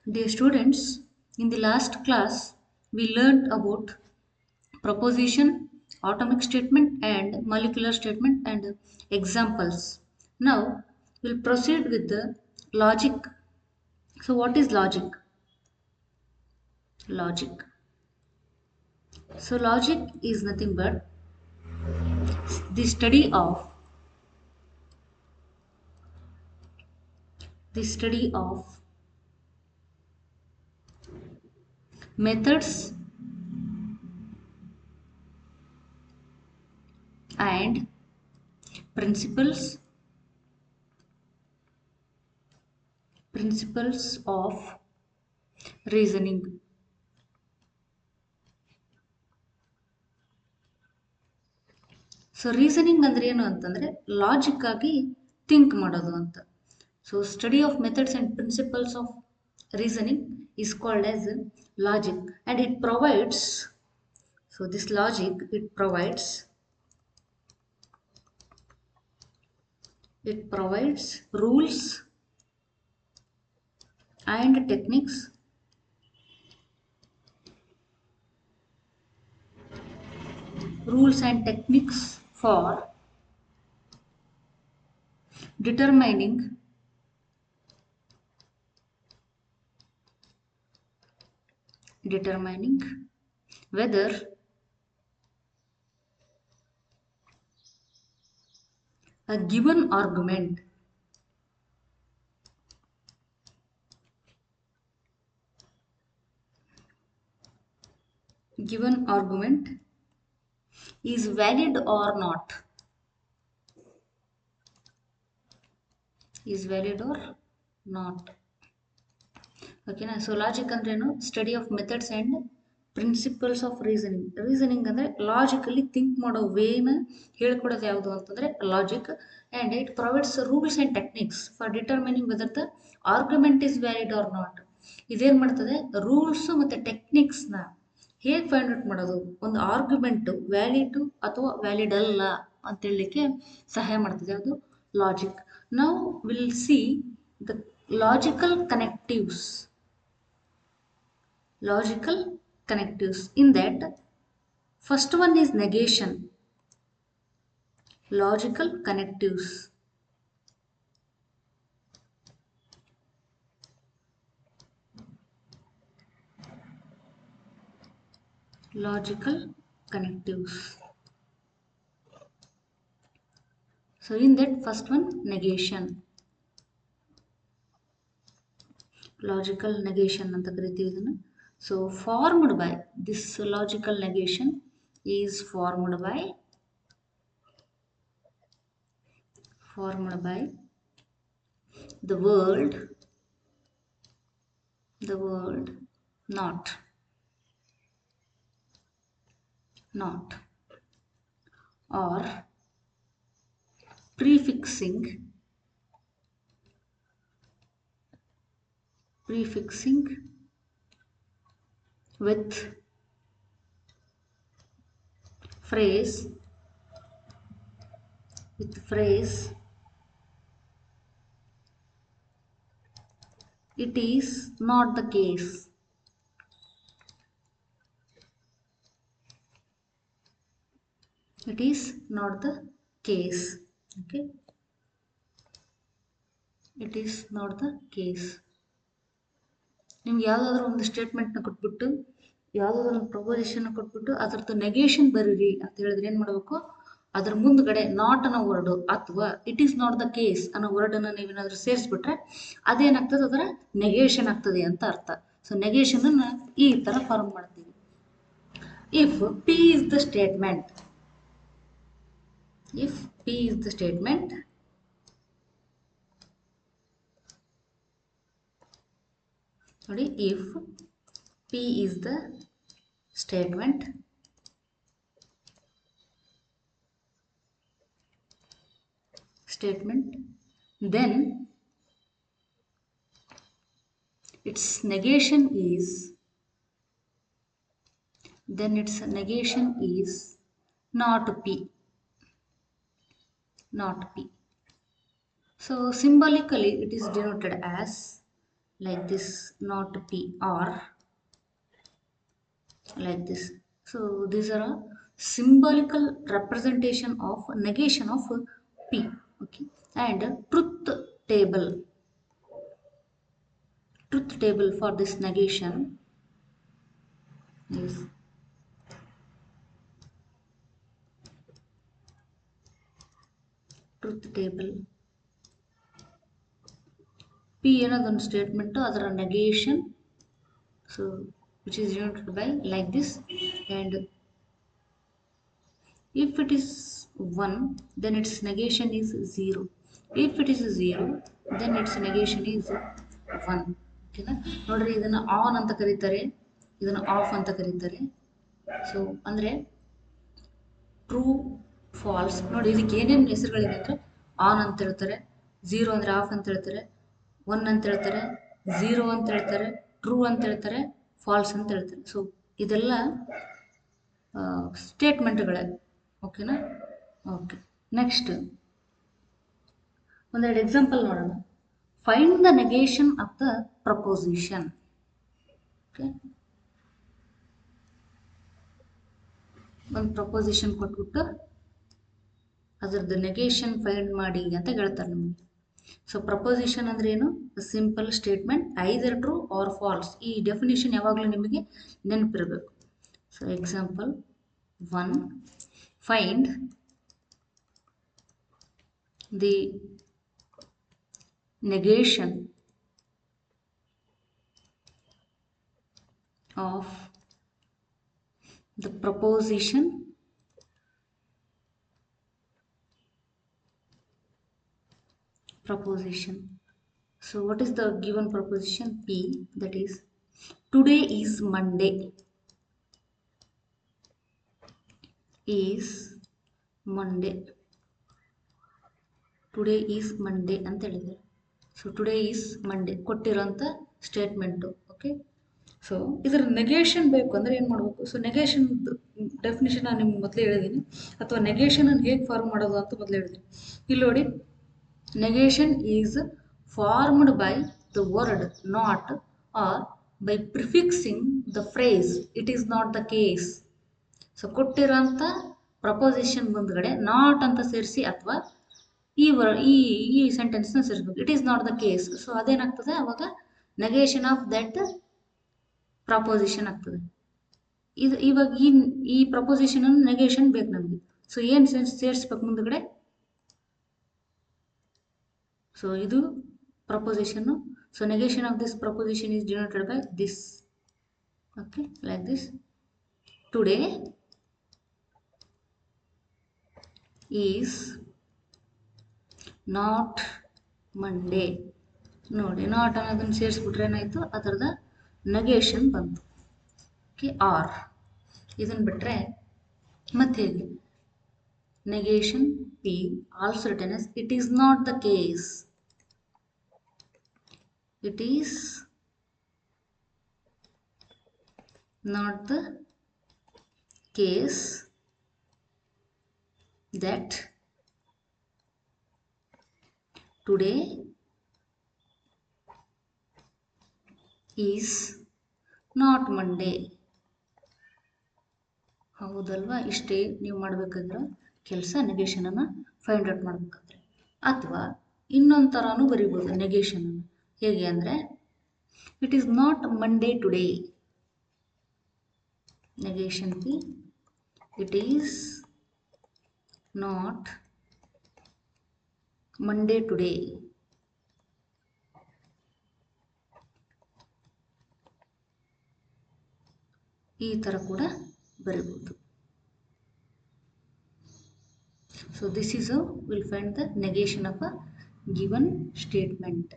Dear students, in the last class, we learned about proposition, atomic statement, and molecular statement and examples. Now, we'll proceed with the logic. So, what is logic? Logic. So, logic is nothing but the study of methods and principles of reasoning. So reasoning ಅಂದ್ರೆ ಏನು ಅಂತಂದ್ರೆ logic ಆಗಿ think ಮಾಡೋದು ಅಂತ. So study of methods and principles of reasoning is called as logic, and it provides, so this logic it provides and techniques rules and techniques for determining whether a given argument is valid or not. ಓಕೆನಾ. So logic ಅಂದ್ರೇನು? Study of methods and principles of reasoning ಅಂದರೆ logically think ಮಾಡೋ ವೇನ ಹೇಳ್ಕೊಡೋದು ಯಾವುದು ಅಂತಂದರೆ logic. And it provides rules and techniques for determining whether the argument is valid or not. ಇದೇನು ಮಾಡ್ತದೆ? ರೂಲ್ಸು ಮತ್ತು ಟೆಕ್ನಿಕ್ಸ್ನ ಹೇಗೆ ಫೈಂಡ್ ಔಟ್ ಮಾಡೋದು, ಒಂದು ಆರ್ಗ್ಯುಮೆಂಟು ವ್ಯಾಲಿಡು ಅಥವಾ ವ್ಯಾಲಿಡ್ ಅಲ್ಲ ಅಂತ ಹೇಳಲಿಕ್ಕೆ ಸಹಾಯ ಮಾಡ್ತದೆ ಅದು ಲಾಜಿಕ್. ನಾವು will see the logical connectives. In that, first one is negation. Logical connectives. So in that, first one, negation. Logical negation ಅಂತ ಕರಿತೀವಿ ಇದನ್ನು. So formed by this logical negation is formed by the word not or prefixing with phrase it is not the case. Okay, it is not the case. ನಿಮ್ಗೆ ಯಾವುದಾದ್ರೂ ಒಂದು ಸ್ಟೇಟ್ಮೆಂಟ್ನ ಕೊಟ್ಬಿಟ್ಟು ಯಾವುದಾದ್ರೂ ಒಂದು ಪ್ರಪೋಸಿಷನ್ನ ಕೊಟ್ಬಿಟ್ಟು ಅದರದ್ದು ನೆಗೇಷನ್ ಬರೀರಿ ಅಂತ ಹೇಳಿದ್ರೆ ಏನು ಮಾಡಬೇಕು? ಅದ್ರ ಮುಂದ್ಗಡೆ ನಾಟ್ ಅನ್ನೋ ವರ್ಡು ಅಥವಾ it is not the case ಅನ್ನೋ ವರ್ಡನ್ನು ನೀವೇನಾದ್ರೂ ಸೇರಿಸ್ಬಿಟ್ರೆ ಅದೇನಾಗ್ತದೆ? ಅದರ ನೆಗೇಷನ್ ಆಗ್ತದೆ ಅಂತ ಅರ್ಥ. ಸೊ ನೆಗೇಷನನ್ನು ಈ ಥರ ಫಾರ್ಮ್ ಮಾಡ್ತೀವಿ. If P is the statement, ನೋಡಿ, if P is the statement, then its negation is not P. So symbolically it is denoted as like this, not P, or like this. So these are a symbolical representation of negation of P. Okay, and table truth table for this negation is truth table. P ಏನದೊಂದು statement, ಅದರ negation, so which is denoted by like this. And if it is 1, then its negation is 0. If it is 0, then its negation is 1. ಓಕೆನಾ? ನೋಡ್ರಿ, ಇದನ್ನು on ಅಂತ ಕರೀತಾರೆ, ಇದನ್ನು of ಅಂತ ಕರೀತಾರೆ. ಸೊ ಅಂದರೆ ಟ್ರೂ ಫಾಲ್ಸ್ ನೋಡಿ, ಇದಕ್ಕೆ ಏನೇನು ಹೆಸರುಗಳಿದೆ ಅಂದರೆ ಆನ್ ಅಂತ ಹೇಳ್ತಾರೆ, 0 ಅಂದರೆ ಆಫ್ ಅಂತ ಹೇಳ್ತಾರೆ, 1 ಅಂತ ಹೇಳ್ತಾರೆ, 0 ಅಂತ ಹೇಳ್ತಾರೆ, ಟ್ರೂ ಅಂತ ಹೇಳ್ತಾರೆ, ಫಾಲ್ಸ್ ಅಂತ ಹೇಳ್ತಾರೆ. ಸೊ ಇದೆಲ್ಲ ಸ್ಟೇಟ್ಮೆಂಟ್ಗಳೇ. ಓಕೆನಾ? ಓಕೆ, ನೆಕ್ಸ್ಟ್ ಒಂದೆರಡು ಎಕ್ಸಾಂಪಲ್ ನೋಡೋಣ. Find the negation of the proposition. Okay, ಒಂದು ಪ್ರಪೋಸಿಷನ್ ಕೊಟ್ಬಿಟ್ಟು ಅದರದ್ದು ನೆಗೇಷನ್ ಫೈಂಡ್ ಮಾಡಿ ಅಂತ ಹೇಳ್ತಾರೆ ನಮಗೆ. ಸೊ ಪ್ರಪೋಸಿಷನ್ ಅಂದ್ರೆ ಏನು? Simple statement, either true or false. ಈ ಡೆಫಿನೇಷನ್ ಯಾವಾಗಲೂ ನಿಮಗೆ ನೆನಪಿರಬೇಕು. So example 1, find the negation of the proposition proposition. So what is the given proposition? P, that is today is Monday. Is Monday. Today is Monday ಅಂತ ಹೇಳಿದ್ದಾರೆ. So today is Monday ಕೊಟ್ಟಿರೋಂಥ statement. Okay, so ಇದರ negation ಬೇಕು ಅಂದರೆ ಏನು ಮಾಡಬೇಕು? So negation definition ನಾನು ನಿಮ್ಗೆ ಮೊದಲೇ ಹೇಳಿದ್ದೀನಿ, ಅಥವಾ ನೆಗೇಷನನ್ನು ಹೇಗೆ ಫಾರ್ಮ್ ಮಾಡೋದು ಅಂತ ಮೊದಲೇ ಹೇಳಿದ್ದೀನಿ. ಇಲ್ಲಿ ನೋಡಿ, negation is formed by the word not or by prefixing the phrase it is not the case. So ಕೊಟ್ಟಿರೋಂಥ ಪ್ರಪೋಸಿಷನ್ ಮುಂದ್ಗಡೆ ನಾಟ್ ಅಂತ ಸೇರಿಸಿ ಅಥವಾ ಈ ಸೆಂಟೆನ್ಸ್ನ ಸೇರಿಸ್ಬೇಕು. It is not the case. So ಅದೇನಾಗ್ತದೆ ಅವಾಗ? ನೆಗೇಷನ್ ಆಫ್ ದಟ್ ಪ್ರಪೋಸಿಷನ್ ಆಗ್ತದೆ. ಇದು ಇವಾಗ ಈ ಪ್ರಪೋಸಿಷನ್ ನೆಗೇಷನ್ ಬೇಕು ನಮಗೆ. ಸೊ ಏನು ಸೇರಿಸ್ಬೇಕು ಮುಂದ್ಗಡೆ? ಸೊ ಇದು proposition. So negation of this proposition is denoted by this. Okay, like this. Today is not Monday. ನೋಡಿ, ನಾಟ್ ಅನ್ನೋದನ್ನು ಸೇರಿಸ್ಬಿಟ್ರೆ ಏನಾಯಿತು? ಅದರದ ನೆಗೇಷನ್ ಬಂತು. ಓಕೆ, ಆರ್ ಇದನ್ನು ಬಿಟ್ಟರೆ ಮತ್ತೆ ಹೇಗೆ? negation P, also written as it is not the case. It is not the case that today is not Monday. ಹೌದಲ್ವಾ? ಇಷ್ಟೇ ನೀವು ಮಾಡಬೇಕಾದ್ರೆ ಕೆಲಸ, ನೆಗೇಷನನ್ನು ಫೈಂಡ್ ಔಟ್ ಮಾಡಬೇಕಾದ್ರೆ. ಅಥವಾ ಇನ್ನೊಂದು ಥರನೂ ಬರಿಬೋದು ನೆಗೇಷನನ್ನು. ಹೇಗೆ ಅಂದರೆ, it is not Monday today. Negation P, it is not Monday today. ಈ ಥರ ಕೂಡ ಬರಿಬೋದು. So this is how we'll find the negation of a given statement.